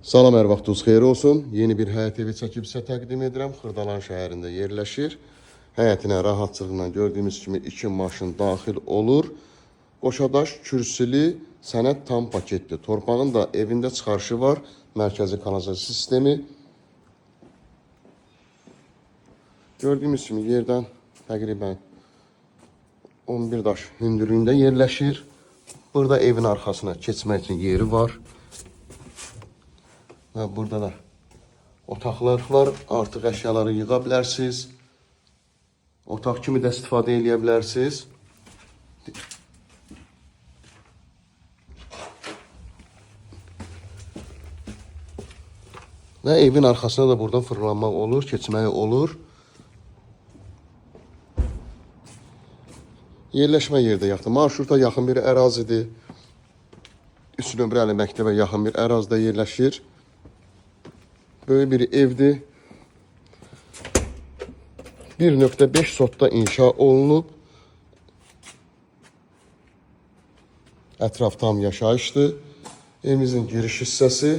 Salam, hər vaxtınız xeyir olsun. Yeni bir həyət evi çəkib sizə təqdim edirəm. Xırdalan şəhərində yerləşir. Həyətinə rahatçılıqla gördüyümüz kimi 2 maşın daxil olur. Qoşadaş kürsülü sənəd tam paketli. Torpağın da evində çıxarışı var. Mərkəzi kanalizasiya sistemi. Gördüyümüz kimi yerdən təqribən 11 daş hündürlüyündə yerləşir. Burada evin arxasına keçmək üçün yeri var. Və burada da otaqlar var. Artıq əşyaları yığa bilərsiniz. Otaq kimi də istifadə edə bilərsiniz. Və evin arxasına da buradan fırlanmaq olur, keçmək olur. Yerləşmə yerdə yaxın. Marşruta yaxın bir ərazidir. 3 nömrəli məktəbə yaxın bir ərazidə yerləşir. Böyük bir evdir. 1.5 sotda inşa olunub. Ətraf tam yaşayışdır. Evimizin giriş hissəsi.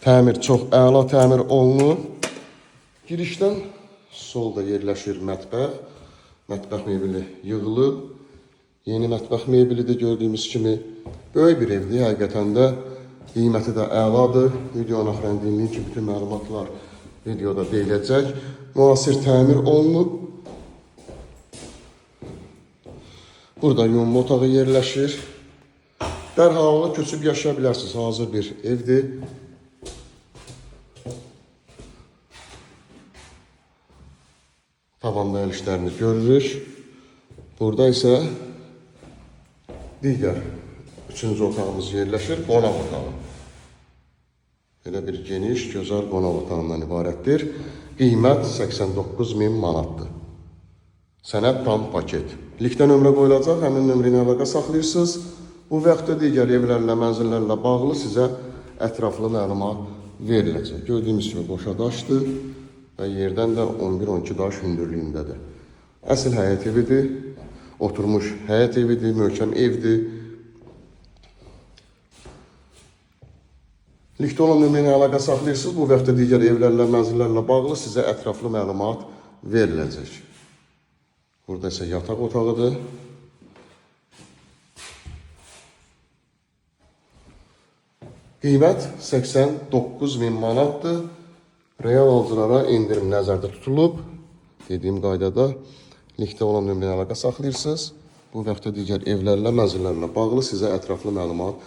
Təmir çox əla təmir olunub. Girişdən solda yerləşir mətbəx. Mətbəx mebeli yığılıb. Yeni mətbəx mebelidir gördüyümüz kimi. Böyük bir evdir həqiqətən də. Qiyməti də əladır. Videonun axırına dinləyin ki, bütün məlumatlar videoda deyiləcək. Müasir təmir olunub. Burada yumma otağı yerləşir. Dərhal köçüb yaşaya bilərsiniz. Hazır bir evdir. Tavanda əl işlərini görürük. Burada isə digər 3-cü otağımız yerləşir. Qonaq otağı. Belə bir geniş, gözəl qonaq otağından ibarətdir. Qiymət 89.000 manatdır. Sənəd tam paket. Likdə nömrə qoyulacaq, həmin nömrə ilə əlaqə saxlayırsınız. Bu vaxtda digər evlərlə, mənzillərlə bağlı sizə ətraflı məlumat veriləcək. Gördüyümüz kimi boşa daşdır və yerdən də 11-12 daş hündürlüyündədir. Əsl həyət evidir, oturmuş həyət evidir, möhkəm evdir. Likdə olan nömrə ilə əlaqə saxlayırsınız. Bu vaxtda digər evlərlə, mənzillərlə bağlı sizə ətraflı məlumat veriləcək. Burada isə yataq otağıdır. Qiymət 89.000 manatdır. Real alıcılara endirim nəzərdə tutulub. Dediyim qaydada likdə olan nömrə ilə əlaqə saxlayırsınız. Bu vaxtda digər evlərlə, mənzillərlə bağlı sizə ətraflı məlumat